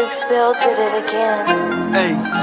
Yorksville did it again. Hey.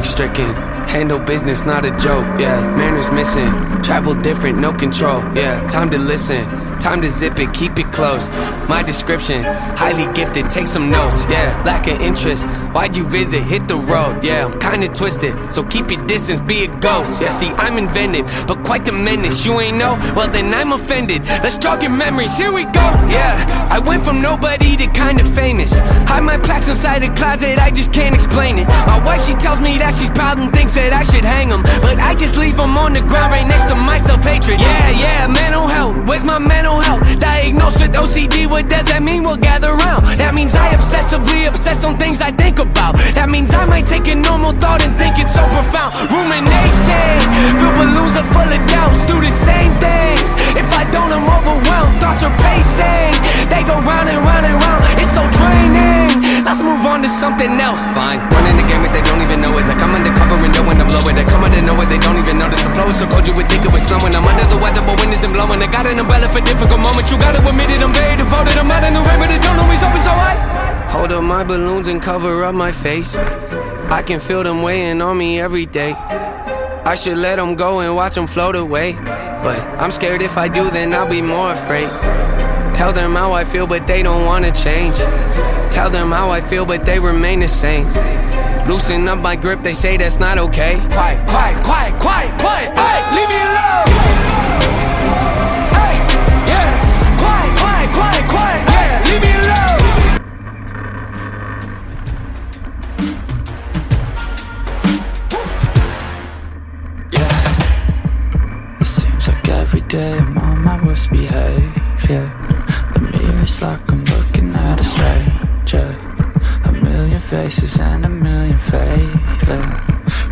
Stricken, handle business, not a joke, yeah. Manners missing, travel different, no control, yeah. Time to listen, time to zip it, keep it close. My description, highly gifted, take some notes, yeah. Lack of interest, why'd you visit, hit the road, yeah. I'm kinda twisted, so keep your distance, be a ghost, yeah. See, I'm inventive, but quite the menace. You ain't know? Well then I'm offended. Let's jog your memories, here we go, yeah. I went from nobody to kinda famous. Hide my plaques inside a closet, I just can't explain it. My wife, she tells me that she's proud and thinks that I should hang them, but I just leave them on the ground right next to my self-hatred. Yeah, mental health, where's my mental mental health. Diagnosed with OCD, what does that mean? We'll gather round. That means I obsessively obsess on things I think about. That means I might take a normal thought and think it's so profound. Ruminating, fill balloons are full of doubts. Do the same things, if I don't I'm overwhelmed. Thoughts are pacing, they go round and round and round. It's so draining, let's move on to something else. Fine, running the game if they don't even know it. Like I'm undercover and know when I'm blowing. They come out of nowhere, they don't even notice. The flow is so cold you would think it was snowing. I'm under the weather but wind isn't blowing. I got an umbrella for difficult moments. You gotta admit it, I'm very devoted. I'm out in the rain but it don't always open so high. Hold up my balloons and cover up my face. I can feel them weighing on me every day. I should let them go and watch them float away, but I'm scared if I do then I'll be more afraid. Tell them how I feel but they don't wanna change. Tell them how I feel but they remain the same. Loosen up my grip, they say that's not okay. Quiet, quiet, quiet, quiet, quiet. Hey, leave me alone. Hey, yeah. Quiet, quiet, quiet, quiet. Yeah, leave me alone. It seems like every day I'm on my worst behavior. The mirror's like I'm looking at a stranger. A million faces and a million favors.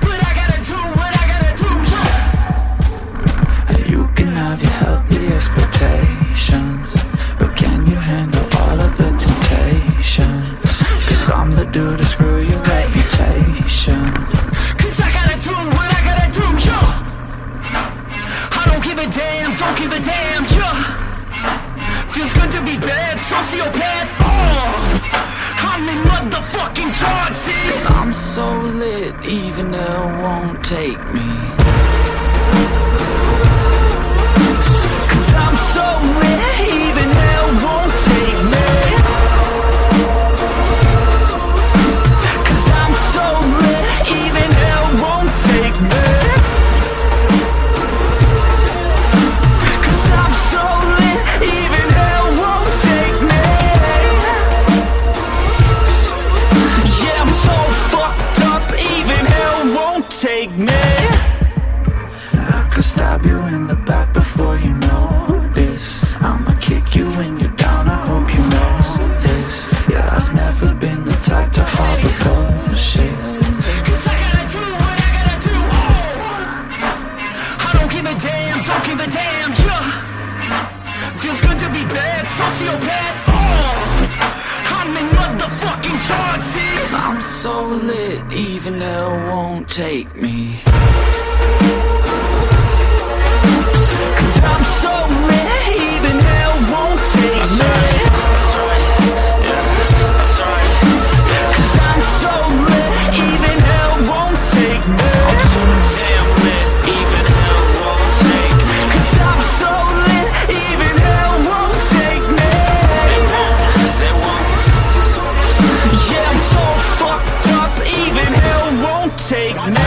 But I gotta do what I gotta do, yeah. And you can have your healthy expectations, but can you handle all of the temptations? Cause I'm the dude to screw your reputation. Cause I gotta do what I gotta do, yeah. I don't give a damn, don't give a damn, yeah. Feels good to be bad, sociopath, oh. I'm in motherfucking charge, see? Cause I'm so lit, even hell won't take me. Cause I'm so lit, even hell won't take me. Cause I'm so lit, even hell won't take me. Cause I'm so lit, even hell won't take me. Yeah, I'm so fucked up, even hell won't take me. I could stab you in the back before you notice. I'ma kick you when you're down, I hope you know this. Yeah, I've never been the type to harbor bullshit. Cause I gotta do what I gotta do, oh. I don't give a damn, don't give a damn, yeah. Feels good to be bad, sociopath, oh. I'm in motherfucking charge, see? Cause I'm so lit, even hell won't take me. Cause I'm so lit, even hell won't take me. That's right, yeah, that's right. Cause I'm so lit, even hell won't take me. I'm so damn lit, even hell won't take me. Cause I'm so lit, even hell won't take me. They won't. Yeah, I'm so fucked up, even hell won't take me.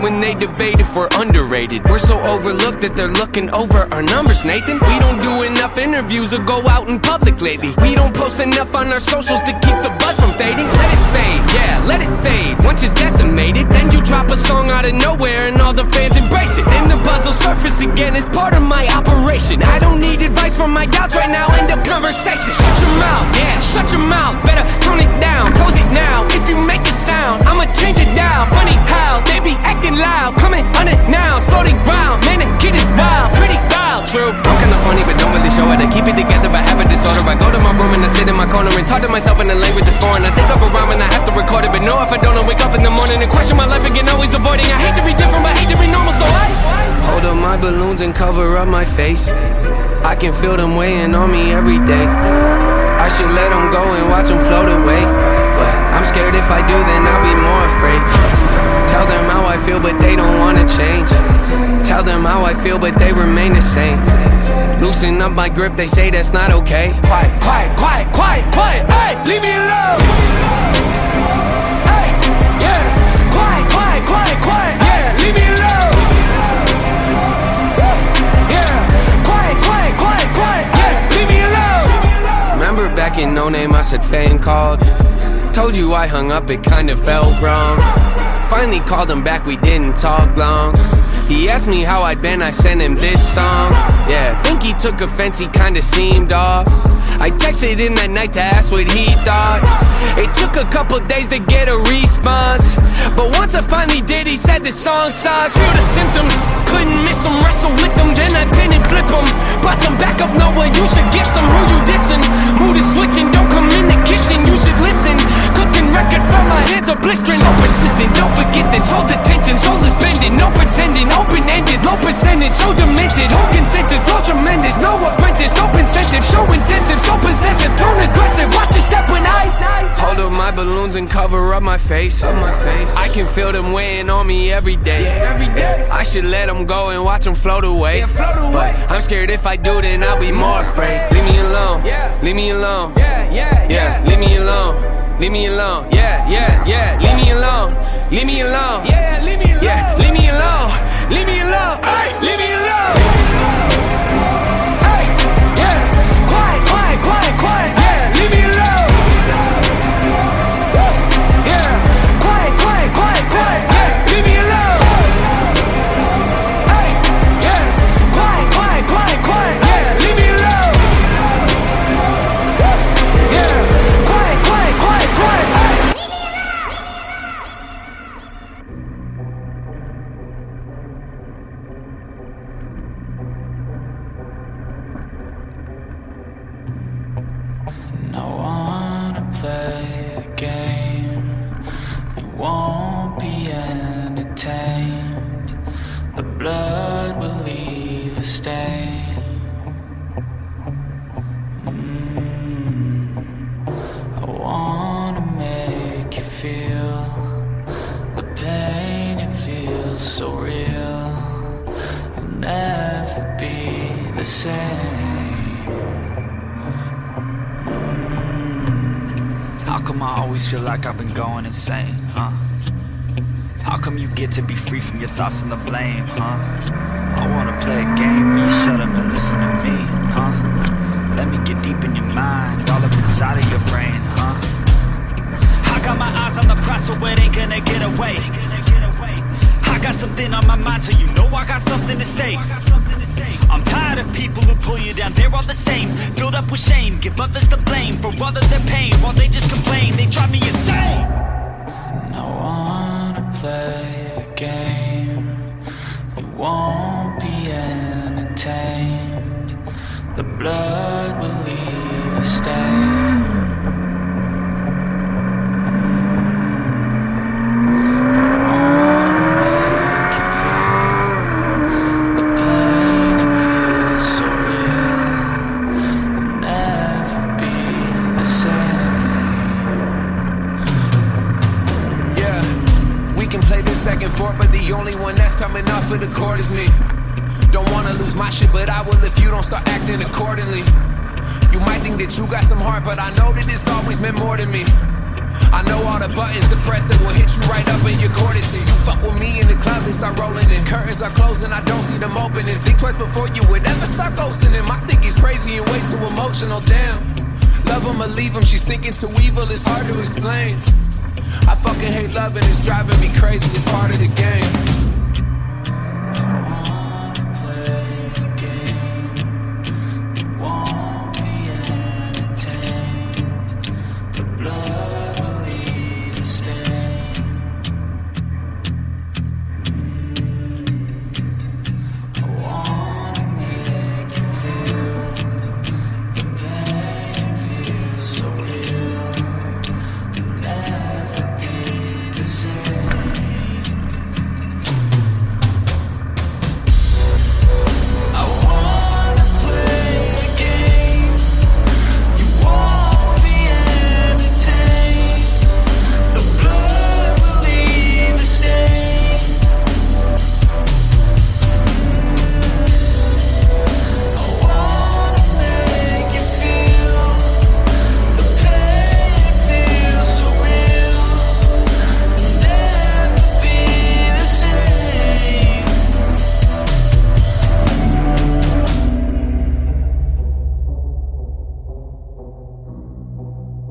When they debate if we're underrated, we're so overlooked that they're looking over our numbers, Nathan. We don't do enough interviews or go out in public lately. We don't post enough on our socials to keep the buzz from fading. Let it fade, yeah, let it fade. Once it's decimated, then you drop a song out of nowhere and all the fans embrace it. Then the buzz will surface again as part of my operation. I don't need advice from my gals right now, end of conversation. Shut your mouth, yeah, shut your mouth. Better tone it down, close it now. If you make a sound, I'ma change it down. Funny how they be acting loud, coming unannounced, floating round. Man, the kid is wild, pretty wild, true. I'm kinda funny, but don't really show it. I keep it together, but have a disorder. I go to my room and I sit in my corner and talk to myself in a language that's foreign. I think of a rhyme and I have to record it, but no, if I don't, I wake up in the morning and question my life again, always avoiding. I hate to be different, but hate to be normal, so I hold up my balloons and cover up my face. I can feel them weighing on me every day. I should let them go and watch them float away, but I'm scared if I do, then I'll be more afraid. Tell them how I feel, but they don't wanna change. Tell them how I feel, but they remain the same. Loosen up my grip, they say that's not okay. Quiet, quiet, quiet, quiet, quiet. Hey, leave me alone. Hey, yeah. Quiet, quiet, quiet, quiet. Yeah, leave me alone. Yeah. Quiet, quiet, quiet, quiet. Yeah, leave me alone. Remember back in No Name, I said fame called. Told you I hung up, it kinda felt wrong. Finally called him back, we didn't talk long. He asked me how I'd been, I sent him this song. Yeah, think he took offense, he kinda seemed off. I texted him that night to ask what he thought. It took a couple days to get a response, but once I finally did, he said the song sucks. Feel the symptoms, couldn't miss him, wrestle with them, then I pin and flip him. Brought some back up, Noah, you should get some. Who you dissing? Mood is switching, don't come in the kitchen, you should listen. Cooking record from my hands are blistering. So persistent, don't forget this, hold attention. Soul is bending, no pretending, open-ended, low percentage, so demented. Whole consensus, flow tremendous, no apprentice, no incentive. Show intensive, so possessive, tone aggressive. Watch your step when I hold up my balloons and cover up my face. I can feel them weighing on me every day. I should let them go and watch them float away. But I'm scared if I do, then I'll be more afraid. Leave me alone, leave me alone. Yeah, leave me alone. Leave me alone, yeah, leave me alone, leave me alone, yeah, leave me alone, leave me alone, leave me alone, ay, leave me alone, ay, yeah, quiet, quiet, quiet, quiet, yeah, leave me alone, yeah, quiet, quiet, quiet, quiet, yeah, leave me alone, ay, yeah, quiet, quiet, quiet, quiet, yeah, leave me alone, yeah, quiet, quiet, quiet, quiet, ay. I wanna play a game. You won't be entertained. The blood will leave a stain. I wanna make you feel the pain, it feels so real. You'll never be the same. How come I always feel like I've been going insane, huh? How come you get to be free from your thoughts and the blame, huh? I wanna play a game where you shut up and listen to me, huh? Let me get deep in your mind, all up inside of your brain, huh? I got my eyes on the prize, so it ain't gonna get away. I got something on my mind, so you know I got something to say. I'm tired of people who pull you down, they're all the same. Filled up with shame, give others the blame for all of their pain. While they just complain, they drive me insane. And I wanna play a game. You won't be entertained. The blood will leave a stain. But the only one that's coming off of the court is me. Don't wanna lose my shit, but I will if you don't start acting accordingly. You might think that you got some heart, but I know that it's always meant more to me. I know all the buttons to press that will hit you right up in your cortice. You fuck with me in the clouds, they start rolling in. Curtains are closing, I don't see them opening. Think twice before you would ever start ghosting him. I think he's crazy and way too emotional, damn. Love him or leave him, she's thinking too evil, it's hard to explain. I fucking hate loving, it's driving me crazy, it's part of the game.